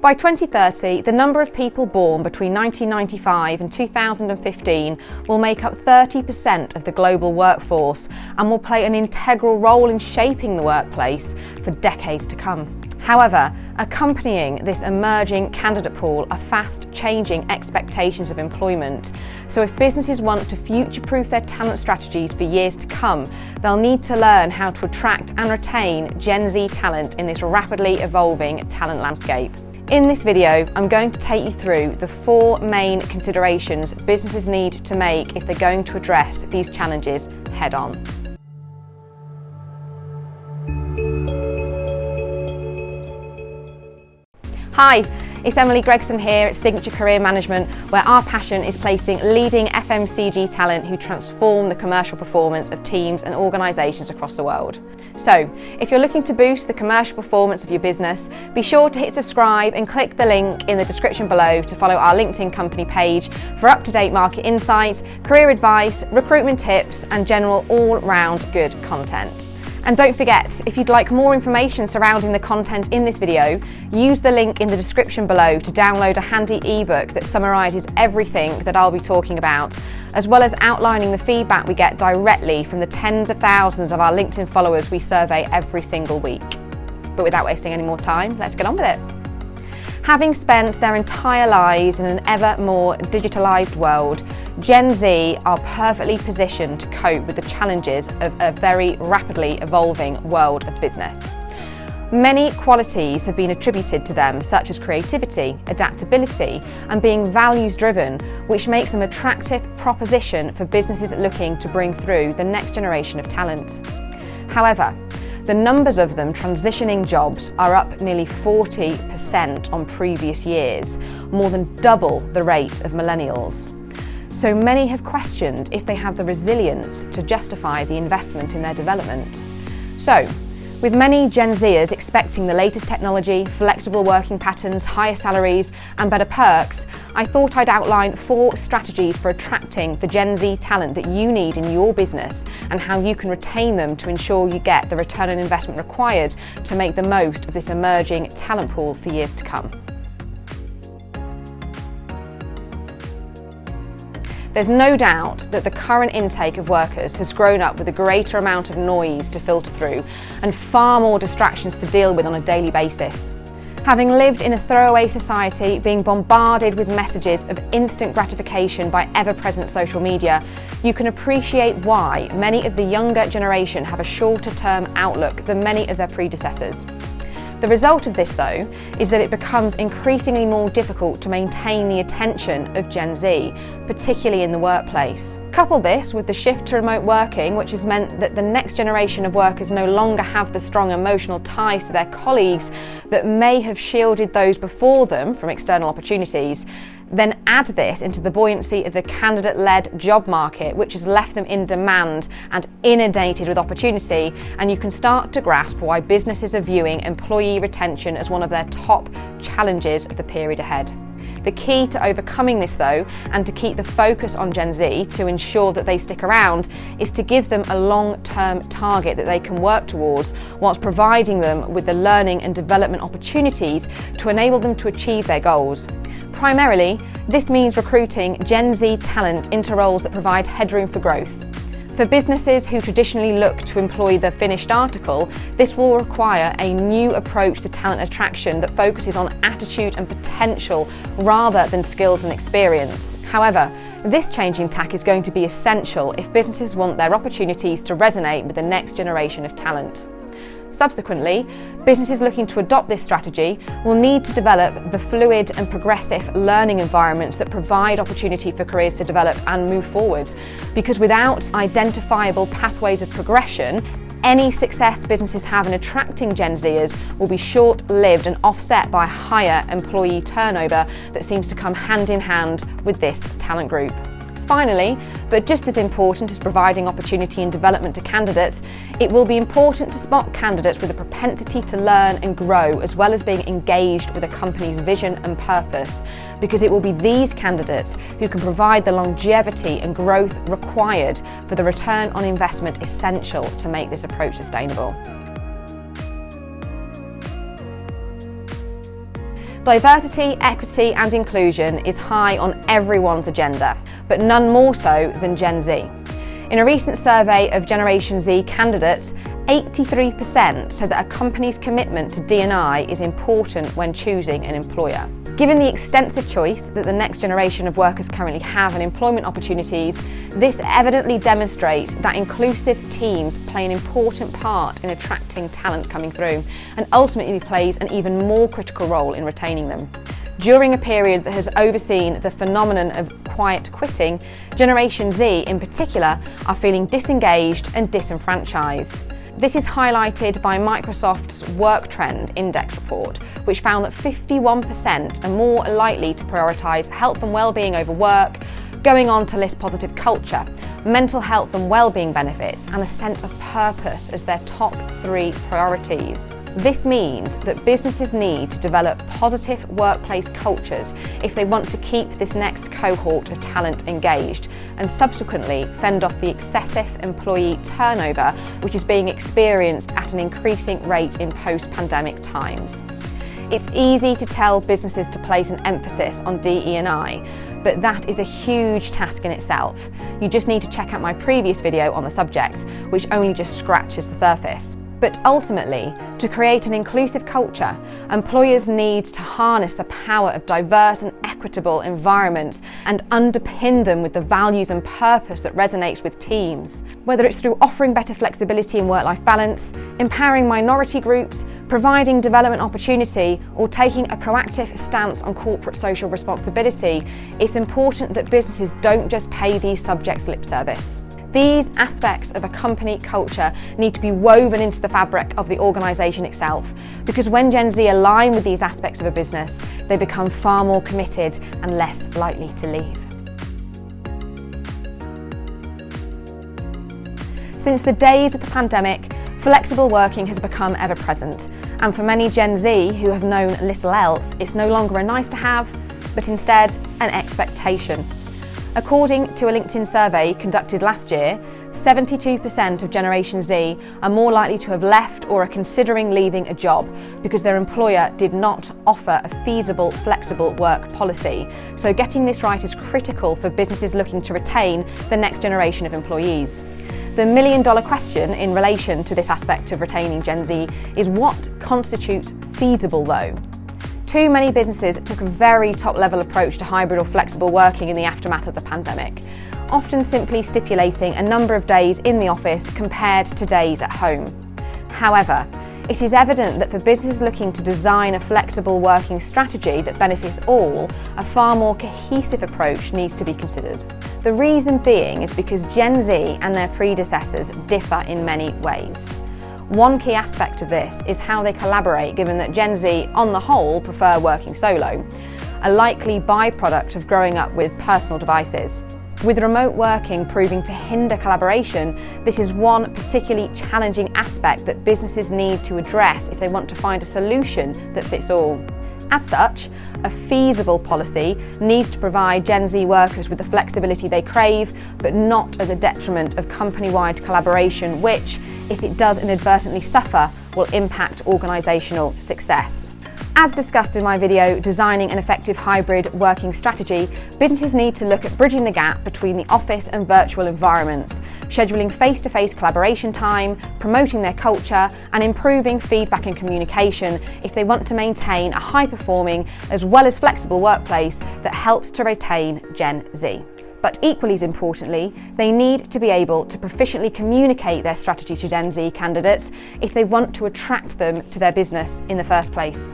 By 2030, the number of people born between 1995 and 2015 will make up 30% of the global workforce and will play an integral role in shaping the workplace for decades to come. However, accompanying this emerging candidate pool are fast-changing expectations of employment. So if businesses want to future-proof their talent strategies for years to come, they'll need to learn how to attract and retain Gen Z talent in this rapidly evolving talent landscape. In this video, I'm going to take you through the 4 main considerations businesses need to make if they're going to address these challenges head-on. Hi, it's Emily Gregson here at Signature Career Management, where our passion is placing leading FMCG talent who transform the commercial performance of teams and organisations across the world. So, if you're looking to boost the commercial performance of your business, be sure to hit subscribe and click the link in the description below to follow our LinkedIn company page for up-to-date market insights, career advice, recruitment tips, and general all-round good content. And don't forget, if you'd like more information surrounding the content in this video, use the link in the description below to download a handy ebook that summarises everything that I'll be talking about, as well as outlining the feedback we get directly from the tens of thousands of our LinkedIn followers we survey every single week. But without wasting any more time, let's get on with it. Having spent their entire lives in an ever more digitalised world, Gen Z are perfectly positioned to cope with the challenges of a very rapidly evolving world of business. Many qualities have been attributed to them, such as creativity, adaptability, and being values-driven, which makes them an attractive proposition for businesses looking to bring through the next generation of talent. However, the numbers of them transitioning jobs are up nearly 40% on previous years, more than double the rate of millennials. So many have questioned if they have the resilience to justify the investment in their development. So, with many Gen Zers expecting the latest technology, flexible working patterns, higher salaries, and better perks, I thought I'd outline 4 strategies for attracting the Gen Z talent that you need in your business and how you can retain them to ensure you get the return on investment required to make the most of this emerging talent pool for years to come. There's no doubt that the current intake of workers has grown up with a greater amount of noise to filter through and far more distractions to deal with on a daily basis. Having lived in a throwaway society, being bombarded with messages of instant gratification by ever-present social media, you can appreciate why many of the younger generation have a shorter-term outlook than many of their predecessors. The result of this, though, is that it becomes increasingly more difficult to maintain the attention of Gen Z, particularly in the workplace. Couple this with the shift to remote working, which has meant that the next generation of workers no longer have the strong emotional ties to their colleagues that may have shielded those before them from external opportunities. Then add this into the buoyancy of the candidate-led job market, which has left them in demand and inundated with opportunity, and you can start to grasp why businesses are viewing employee retention as one of their top challenges of the period ahead. The key to overcoming this, though, and to keep the focus on Gen Z to ensure that they stick around, is to give them a long-term target that they can work towards, whilst providing them with the learning and development opportunities to enable them to achieve their goals. Primarily, this means recruiting Gen Z talent into roles that provide headroom for growth. For businesses who traditionally look to employ the finished article, this will require a new approach to talent attraction that focuses on attitude and potential rather than skills and experience. However, this changing tack is going to be essential if businesses want their opportunities to resonate with the next generation of talent. Subsequently, businesses looking to adopt this strategy will need to develop the fluid and progressive learning environments that provide opportunity for careers to develop and move forward. Because without identifiable pathways of progression, any success businesses have in attracting Gen Zers will be short-lived and offset by higher employee turnover that seems to come hand in hand with this talent group. Finally, but just as important as providing opportunity and development to candidates, it will be important to spot candidates with a propensity to learn and grow, as well as being engaged with a company's vision and purpose, because it will be these candidates who can provide the longevity and growth required for the return on investment essential to make this approach sustainable. Diversity, equity and inclusion is high on everyone's agenda, but none more so than Gen Z. In a recent survey of Generation Z candidates, 83% said that a company's commitment to D&I is important when choosing an employer. Given the extensive choice that the next generation of workers currently have in employment opportunities, this evidently demonstrates that inclusive teams play an important part in attracting talent coming through, and ultimately plays an even more critical role in retaining them. During a period that has overseen the phenomenon of quiet quitting, Generation Z in particular are feeling disengaged and disenfranchised. This is highlighted by Microsoft's Work Trend Index report, which found that 51% are more likely to prioritise health and well-being over work, going on to list positive culture, mental health and well-being benefits, and a sense of purpose as their top 3 priorities. This means that businesses need to develop positive workplace cultures if they want to keep this next cohort of talent engaged, and subsequently fend off the excessive employee turnover which is being experienced at an increasing rate in post-pandemic times. It's easy to tell businesses to place an emphasis on DE&I, but that is a huge task in itself. You just need to check out my previous video on the subject, which only just scratches the surface. But ultimately, to create an inclusive culture, employers need to harness the power of diverse and equitable environments and underpin them with the values and purpose that resonates with teams. Whether it's through offering better flexibility and work-life balance, empowering minority groups, providing development opportunity, or taking a proactive stance on corporate social responsibility, it's important that businesses don't just pay these subjects lip service. These aspects of a company culture need to be woven into the fabric of the organisation itself, because when Gen Z align with these aspects of a business, they become far more committed and less likely to leave. Since the days of the pandemic, flexible working has become ever present, and for many Gen Z who have known little else, it's no longer a nice to have, but instead an expectation. According to a LinkedIn survey conducted last year, 72% of Generation Z are more likely to have left or are considering leaving a job because their employer did not offer a feasible, flexible work policy. So getting this right is critical for businesses looking to retain the next generation of employees. The million-dollar question in relation to this aspect of retaining Gen Z is what constitutes feasible though? Too many businesses took a very top-level approach to hybrid or flexible working in the aftermath of the pandemic, often simply stipulating a number of days in the office compared to days at home. However, it is evident that for businesses looking to design a flexible working strategy that benefits all, a far more cohesive approach needs to be considered. The reason being is because Gen Z and their predecessors differ in many ways. One key aspect of this is how they collaborate, given that Gen Z, on the whole, prefer working solo, a likely byproduct of growing up with personal devices. With remote working proving to hinder collaboration, this is one particularly challenging aspect that businesses need to address if they want to find a solution that fits all. As such, a feasible policy needs to provide Gen Z workers with the flexibility they crave, but not at the detriment of company-wide collaboration, which, if it does inadvertently suffer, will impact organisational success. As discussed in my video, Designing an Effective Hybrid Working Strategy, businesses need to look at bridging the gap between the office and virtual environments, scheduling face-to-face collaboration time, promoting their culture, and improving feedback and communication if they want to maintain a high-performing as well as flexible workplace that helps to retain Gen Z. But equally as importantly, they need to be able to proficiently communicate their strategy to Gen Z candidates if they want to attract them to their business in the first place.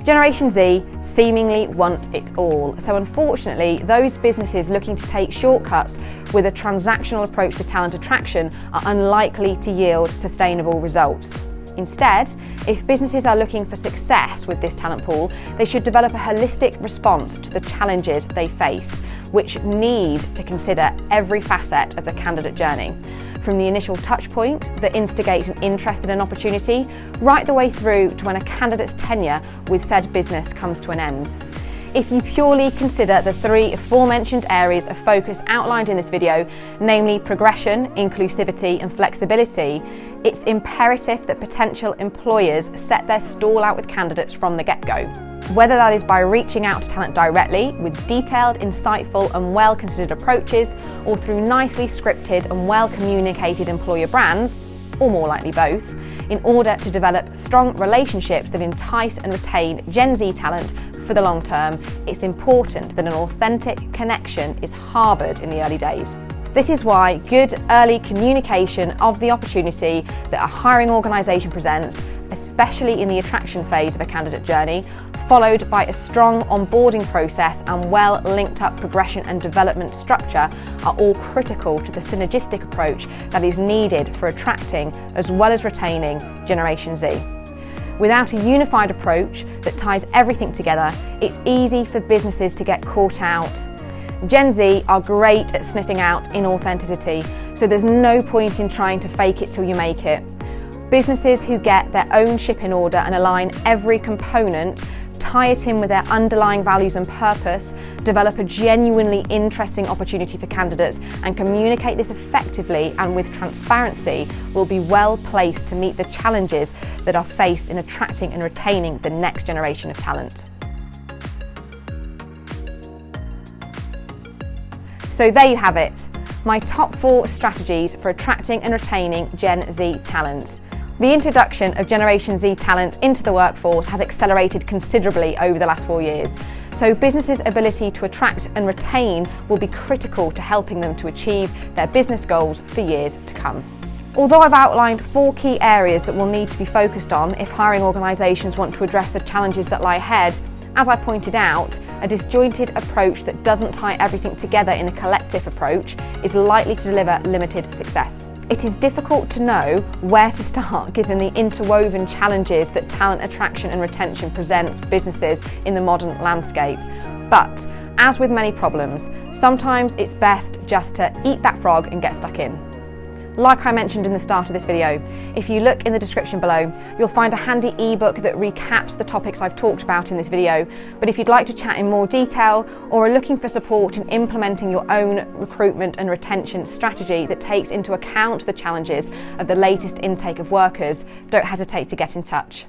Generation Z seemingly want it all, so unfortunately those businesses looking to take shortcuts with a transactional approach to talent attraction are unlikely to yield sustainable results. Instead, if businesses are looking for success with this talent pool, they should develop a holistic response to the challenges they face, which need to consider every facet of the candidate journey, from the initial touch point that instigates an interest in an opportunity, right the way through to when a candidate's tenure with said business comes to an end. If you purely consider the three aforementioned areas of focus outlined in this video, namely progression, inclusivity and flexibility, it's imperative that potential employers set their stall out with candidates from the get-go. Whether that is by reaching out to talent directly with detailed, insightful and well-considered approaches, or through nicely scripted and well-communicated employer brands, or more likely both, in order to develop strong relationships that entice and retain Gen Z talent for the long term, it's important that an authentic connection is harboured in the early days. This is why good early communication of the opportunity that a hiring organisation presents, especially in the attraction phase of a candidate journey, followed by a strong onboarding process and well linked up progression and development structure, are all critical to the synergistic approach that is needed for attracting as well as retaining Generation Z. Without a unified approach that ties everything together, it's easy for businesses to get caught out. Gen Z are great at sniffing out inauthenticity, so there's no point in trying to fake it till you make it. Businesses who get their own ship in order and align every component, tie it in with their underlying values and purpose, develop a genuinely interesting opportunity for candidates, and communicate this effectively and with transparency, will be well placed to meet the challenges that are faced in attracting and retaining the next generation of talent. So there you have it, my top 4 strategies for attracting and retaining Gen Z talent. The introduction of Generation Z talent into the workforce has accelerated considerably over the last 4 years, so businesses' ability to attract and retain will be critical to helping them to achieve their business goals for years to come. Although I've outlined 4 key areas that will need to be focused on if hiring organisations want to address the challenges that lie ahead, as I pointed out, a disjointed approach that doesn't tie everything together in a collective approach is likely to deliver limited success. It is difficult to know where to start given the interwoven challenges that talent attraction and retention presents businesses in the modern landscape. But, as with many problems, sometimes it's best just to eat that frog and get stuck in. Like I mentioned in the start of this video, if you look in the description below, you'll find a handy ebook that recaps the topics I've talked about in this video. But if you'd like to chat in more detail or are looking for support in implementing your own recruitment and retention strategy that takes into account the challenges of the latest intake of workers, don't hesitate to get in touch.